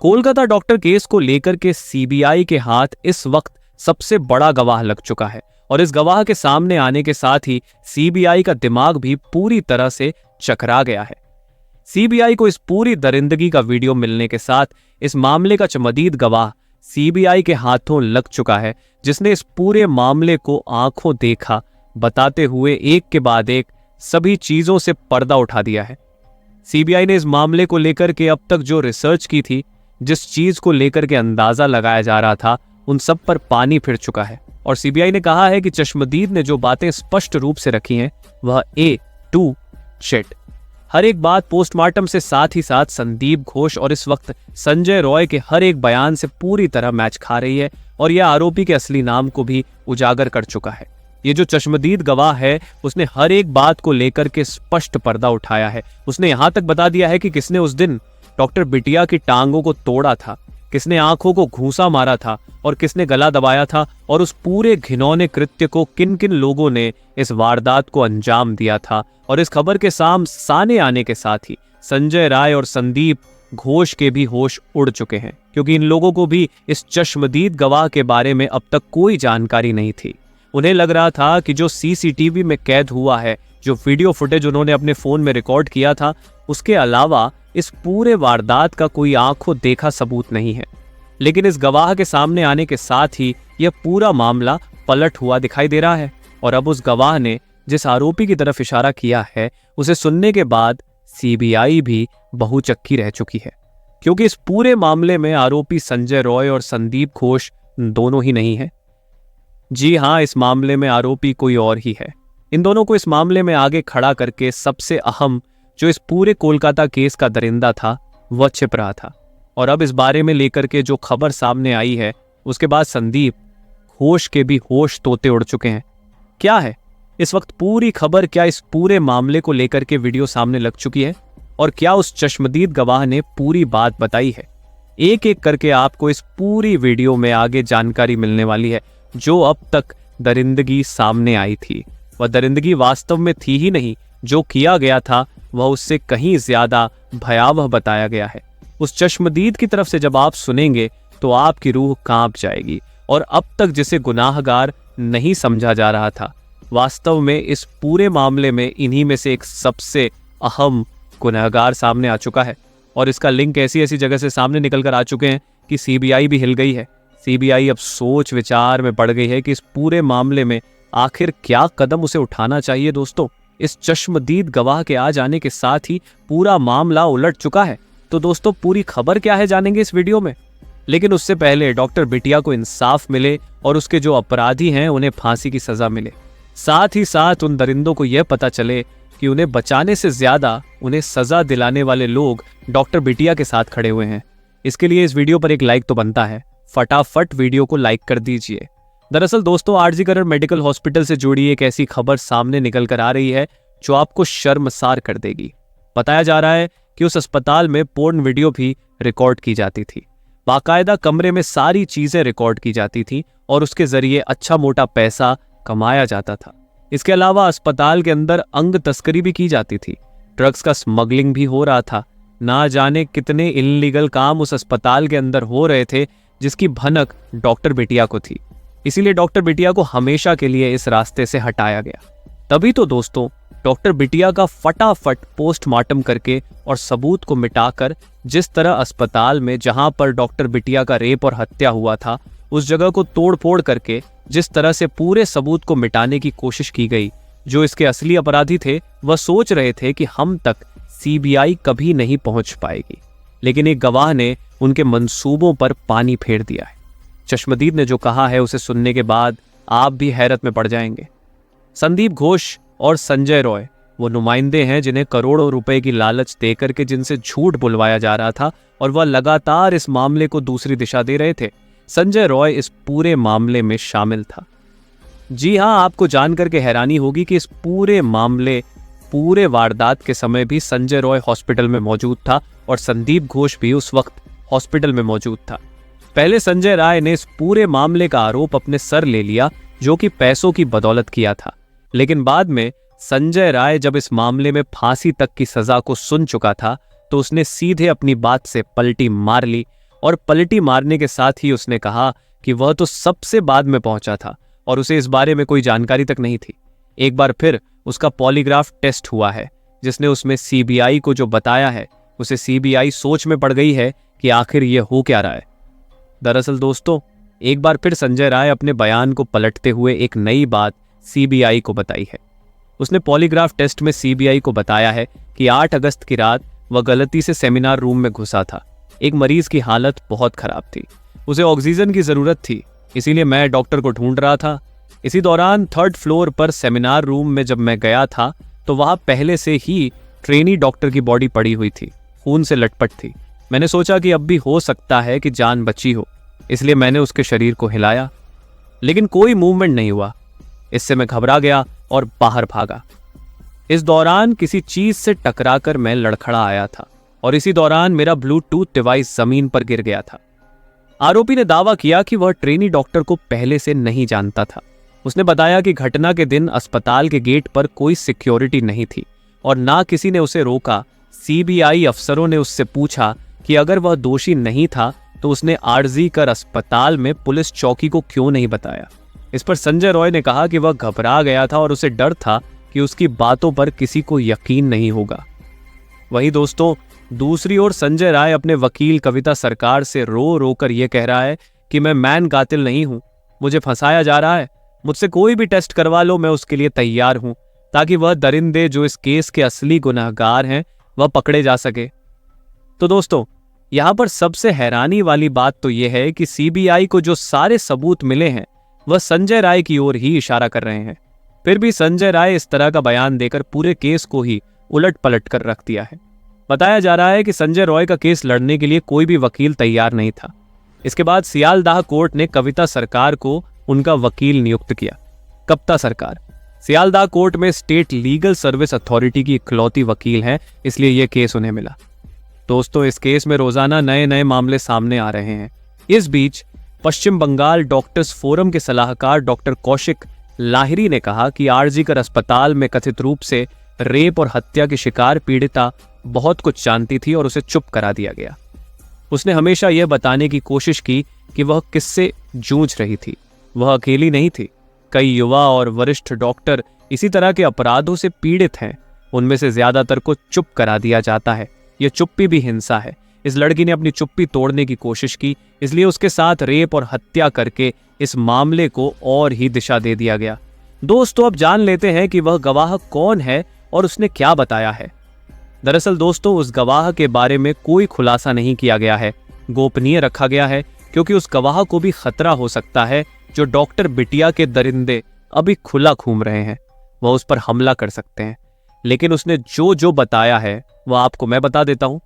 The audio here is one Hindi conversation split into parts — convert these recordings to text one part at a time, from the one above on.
कोलकाता डॉक्टर केस को लेकर के सीबीआई के हाथ इस वक्त सबसे बड़ा गवाह लग चुका है और इस गवाह के सामने आने के साथ ही सीबीआई का दिमाग भी पूरी तरह से चकरा गया है। सीबीआई को इस पूरी दरिंदगी का वीडियो मिलने के साथ इस मामले का चमदीद गवाह सीबीआई के हाथों लग चुका है, जिसने इस पूरे मामले को आंखों देखा बताते हुए एक के बाद एक सभी चीजों से पर्दा उठा दिया है। सीबीआई ने इस मामले को लेकर के अब तक जो रिसर्च की थी, जिस चीज को लेकर के अंदाजा लगाया जा रहा था, उन सब पर पानी फिर चुका है और सीबीआई ने कहा है कि चश्मदीद ने जो बातें स्पष्ट रूप से रखी हैं वह ए टू जेड हर एक बात पोस्टमार्टम से साथ ही साथ संदीप घोष और इस वक्त संजय रॉय के हर एक बयान से पूरी तरह मैच खा रही है और यह आरोपी के असली नाम को भी उजागर कर चुका है। ये जो चश्मदीद गवाह है उसने हर एक बात को लेकर के स्पष्ट पर्दा उठाया है। उसने यहां तक बता दिया है कि किसने उस दिन डॉक्टर बिटिया की टांगों को तोड़ा था, किसने आंखों को घूंसा मारा था और किसने गला दबाया था और उस पूरे घिनौने कृत्य को किन किन लोगों ने इस वारदात को अंजाम दिया था। और इस खबर के सामने आने के साथ ही संजय राय और संदीप घोष के भी होश उड़ चुके हैं, क्योंकि इन लोगों को भी इस चश्मदीद गवाह के बारे में अब तक कोई जानकारी नहीं थी। उन्हें लग रहा था कि जो सीसीटीवी में कैद हुआ है, जो वीडियो फुटेज उन्होंने अपने फोन में रिकॉर्ड किया था, उसके अलावा इस पूरे वारदात का कोई आंखों देखा सबूत नहीं है। लेकिन इस गवाह के सामने आने के साथ ही यह पूरा मामला पलट हुआ दिखाई दे रहा है और अब उस गवाह ने जिस आरोपी की तरफ इशारा किया है, उसे सुनने के बाद सीबीआई भी बहुचक्की रह चुकी है, क्योंकि इस पूरे मामले में आरोपी संजय रॉय और संदीप घोष दोनों ही नहीं है। जी हां, इस मामले में आरोपी कोई और ही है। इन दोनों को इस मामले में आगे खड़ा करके सबसे अहम जो इस पूरे कोलकाता केस का दरिंदा था वह छिप रहा था। और अब इस बारे में लेकर के जो खबर सामने आई है, उसके बाद संदीप घोष के भी होश तोते उड़ चुके हैं। क्या है इस वक्त पूरी खबर? क्या इस पूरे मामले को लेकर के वीडियो सामने लग चुकी है और क्या उस चश्मदीद गवाह ने पूरी बात बताई है? एक एक करके आपको इस पूरी वीडियो में आगे जानकारी मिलने वाली है। जो अब तक दरिंदगी सामने आई थी वह दरिंदगी वास्तव में थी ही नहीं, जो किया गया था वह उससे कहीं ज्यादा भयावह बताया गया है। उस चश्मदीद की तरफ से जब आप सुनेंगे तो आपकी रूह कांप जाएगी और अब तक जिसे गुनाहगार नहीं समझा जा रहा था, वास्तव में इस पूरे मामले में इन्हीं में से एक सबसे अहम गुनाहगार सामने आ चुका है। और इसका लिंक ऐसी ऐसी जगह से सामने निकल कर आ चुके हैं कि सीबीआई भी हिल गई है। सीबीआई अब सोच विचार में पड़ गई है कि इस पूरे मामले में आखिर क्या कदम उसे उठाना चाहिए। दोस्तों, इस चश्मदीद गवाह के आ जाने के साथ ही पूरा मामला उलट चुका है। तो दोस्तों, पूरी खबर क्या है जानेंगे इस वीडियो में। लेकिन उससे पहले डॉक्टर बिटिया को इंसाफ मिले और उसके जो अपराधी हैं उन्हें फांसी की सजा मिले। साथ ही साथ उन दरिंदों को यह पता चले कि उन्हें बचाने से ज्यादा उन्हें सजा दिलाने वाले लोग डॉक्टर बिटिया के साथ खड़े हुए हैं। इसके लिए इस वीडियो पर एक लाइक तो बनता है। फटाफट वीडियो को लाइक कर दीजिए। दरअसल दोस्तों, आरजी करण मेडिकल हॉस्पिटल से जुड़ी एक ऐसी खबर सामने निकल कर आ रही है जो आपको शर्मसार कर देगी। बताया जा रहा है कि उस अस्पताल में पोर्न वीडियो भी रिकॉर्ड की जाती थी। बाकायदा कमरे में सारी चीजें रिकॉर्ड की जाती थी और उसके जरिए अच्छा मोटा पैसा कमाया जाता था। इसके अलावा अस्पताल के अंदर अंग तस्करी भी की जाती थी। ड्रग्स का स्मगलिंग भी हो रहा था। ना जाने कितने इल्लीगल काम उस अस्पताल के अंदर हो रहे थे, जिसकी भनक डॉक्टर बिटिया को थी। इसीलिए डॉक्टर बिटिया को हमेशा के लिए इस रास्ते से हटाया गया। तभी तो दोस्तों, डॉक्टर बिटिया का फटाफट पोस्टमार्टम करके और सबूत को मिटाकर जिस तरह अस्पताल में जहां पर डॉक्टर बिटिया का रेप और हत्या हुआ था, उस जगह को तोड़ फोड़ करके जिस तरह से पूरे सबूत को मिटाने की कोशिश की गई, जो इसके असली अपराधी थे वह सोच रहे थे कि हम तक सीबीआई कभी नहीं पहुंच पाएगी। लेकिन एक गवाह ने उनके मंसूबों पर पानी फेर दिया है। चश्मदीद ने जो कहा है उसे सुनने के बाद आप भी हैरत में पड़ जाएंगे। संदीप घोष और संजय रॉय वो नुमाइंदे हैं जिन्हें करोड़ों रुपए की लालच देकर के जिनसे झूठ बुलवाया जा रहा था और वह लगातार इस मामले को दूसरी दिशा दे रहे थे। संजय रॉय इस पूरे मामले में शामिल था। जी हां, आपको जानकर के हैरानी होगी कि इस पूरे मामले, पूरे वारदात के समय भी संजय रॉय हॉस्पिटल में मौजूद था और संदीप घोष भी उस वक्त हॉस्पिटल में मौजूद था। पहले संजय राय ने इस पूरे मामले का आरोप अपने सर ले लिया, जो कि पैसों की बदौलत किया था। लेकिन बाद में संजय राय जब इस मामले में फांसी तक की सजा को सुन चुका था, तो उसने सीधे अपनी बात से पलटी मार ली और पलटी मारने के साथ ही उसने कहा कि वह तो सबसे बाद में पहुंचा था और उसे इस बारे में कोई जानकारी तक नहीं थी। एक बार फिर उसका पॉलीग्राफ टेस्ट हुआ है, जिसने उसमें सीबीआई को जो बताया है उसे सीबीआई सोच में पड़ गई है कि आखिर ये हो क्या रहा है। दरअसल दोस्तों, एक बार फिर संजय राय अपने बयान को पलटते हुए एक नई बात सीबीआई को बताई है। उसने पॉलीग्राफ टेस्ट में सीबीआई को बताया है कि 8 अगस्त की रात वह गलती से सेमिनार रूम में घुसा था। एक मरीज की हालत बहुत खराब थी, उसे ऑक्सीजन की जरूरत थी, इसीलिए मैं डॉक्टर को ढूंढ रहा था। इसी दौरान 3rd फ्लोर पर सेमिनार रूम में जब मैं गया था तो वहां पहले से ही ट्रेनी डॉक्टर की बॉडी पड़ी हुई थी, खून से लटपट थी। मैंने सोचा कि अब भी हो सकता है कि जान बची हो, इसलिए मैंने उसके शरीर को हिलाया, लेकिन कोई मूवमेंट नहीं हुआ। इससे मैं घबरा गया और बाहर भागा। इस दौरान किसी चीज से टकराकर मैं लड़खड़ा आया था और इसी दौरान मेरा ब्लूटूथ डिवाइस जमीन पर गिर गया था। आरोपी ने दावा किया कि वह ट्रेनी डॉक्टर को पहले से नहीं जानता था। उसने बताया कि घटना के दिन अस्पताल के गेट पर कोई सिक्योरिटी नहीं थी और ना किसी ने उसे रोका। सीबीआई अफसरों ने उससे पूछा कि अगर वह दोषी नहीं था तो उसने आर्जी कर अस्पताल में पुलिस चौकी को क्यों नहीं बताया। इस पर संजय रॉय ने कहा कि वह घबरा गया था और उसे डर था कि उसकी बातों पर किसी को यकीन नहीं होगा। वहीं दोस्तों, दूसरी ओर संजय राय अपने वकील कविता सरकार से रो रो कर यह कह रहा है कि मैं मैन कातिल नहीं हूं, मुझे फंसाया जा रहा है, मुझसे कोई भी टेस्ट करवा लो, मैं उसके लिए तैयार हूं, ताकि वह दरिंदे जो इस केस के असली गुनहगार हैं वह पकड़े जा सके। तो दोस्तों, यहां पर सबसे हैरानी वाली बात तो यह है कि सीबीआई को जो सारे सबूत मिले हैं वह संजय राय की ओर ही इशारा कर रहे हैं। फिर भी संजय राय इस तरह का बयान देकर पूरे केस को ही उलट पलट कर रख दिया है। बताया जा रहा है कि संजय रॉय का केस लड़ने के लिए कोई भी वकील तैयार नहीं था। इसके बाद सियालदाह कोर्ट ने कविता सरकार को उनका वकील नियुक्त किया। कविता सरकार सियालदाह कोर्ट में स्टेट लीगल सर्विस अथॉरिटी की इकलौती वकील है, इसलिए यह केस उन्हें मिला। दोस्तों, इस केस में रोजाना नए नए मामले सामने आ रहे हैं। इस बीच पश्चिम बंगाल डॉक्टर्स फोरम के सलाहकार डॉक्टर कौशिक लाहिरी ने कहा कि आरजीकर अस्पताल में कथित रूप से रेप और हत्या की शिकार पीड़िता बहुत कुछ जानती थी और उसे चुप करा दिया गया। उसने हमेशा यह बताने की कोशिश की कि वह किससे जूझ रही थी। वह अकेली नहीं थी, कई युवा और वरिष्ठ डॉक्टर इसी तरह के अपराधों से पीड़ित हैं। उनमें से ज्यादातर को चुप करा दिया जाता है। यह चुप्पी भी हिंसा है। इस लड़की ने अपनी चुप्पी तोड़ने की कोशिश की, इसलिए उसके साथ रेप और हत्या करके इस मामले को और ही दिशा दे दिया गया। दोस्तों, अब जान लेते हैं कि वह गवाह कौन है और उसने क्या बताया है। दरअसल दोस्तों, उस गवाह के बारे में कोई खुलासा नहीं किया गया है, गोपनीय रखा गया है, क्योंकि उस गवाह को भी खतरा हो सकता है जो डॉक्टर बिटिया के दरिंदे अभी खुला घूम रहे हैं, वह उस पर हमला कर सकते हैं। लेकिन उसने जो जो बताया है वह आपको मैं बता देता हूं।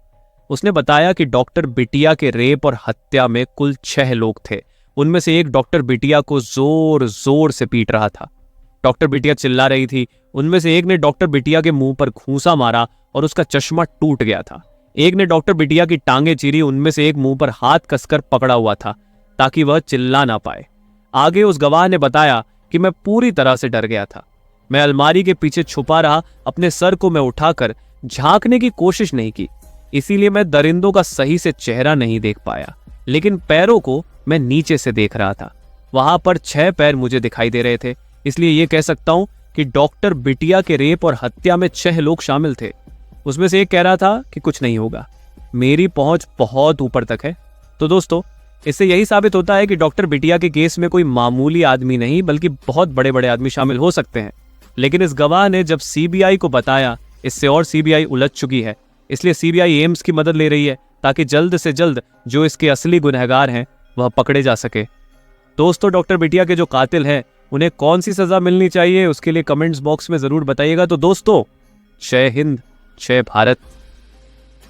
उसने बताया कि डॉक्टर बिटिया के रेप और हत्या में कुल 6 लोग थे। उनमें से एक डॉक्टर बिटिया को जोर जोर से पीट रहा था। डॉक्टर बिटिया चिल्ला रही थी। उनमें से एक ने डॉक्टर बिटिया के मुंह पर घूंसा मारा और उसका चश्मा टूट गया था। एक ने डॉक्टर बिटिया की टांगे चीरी। उनमें से एक मुंह पर हाथ कसकर पकड़ा हुआ था ताकि वह चिल्ला ना पाए। आगे उस गवाह ने बताया कि मैं पूरी तरह से डर गया था। मैं अलमारी के पीछे छुपा रहा, अपने सर को मैं उठाकर झांकने की कोशिश नहीं की, इसीलिए मैं दरिंदों का सही से चेहरा नहीं देख पाया, लेकिन पैरों को मैं नीचे से देख रहा था। वहां पर 6 पैर मुझे दिखाई दे रहे थे, इसलिए यह कह सकता हूं कि डॉक्टर बिटिया के रेप और हत्या में 6 लोग शामिल थे। उसमें से एक कह रहा था कि कुछ नहीं होगा, मेरी पहुंच बहुत ऊपर तक है। तो दोस्तों, इससे यही साबित होता है कि डॉक्टर बिटिया के केस में कोई मामूली आदमी नहीं बल्कि बहुत बड़े बड़े आदमी शामिल हो सकते हैं। लेकिन इस गवाह ने जब सीबीआई को बताया, इससे और सीबीआई उलझ चुकी है। इसलिए सीबीआई एम्स की मदद ले रही है ताकि जल्द से जल्द जो इसके असली गुनहगार हैं वह पकड़े जा सके। दोस्तों, डॉक्टर बिटिया के जो कातिल हैं उन्हें कौन सी सजा मिलनी चाहिए उसके लिए कमेंट्स बॉक्स में जरूर बताइएगा। तो दोस्तों, जय हिंद, जय भारत।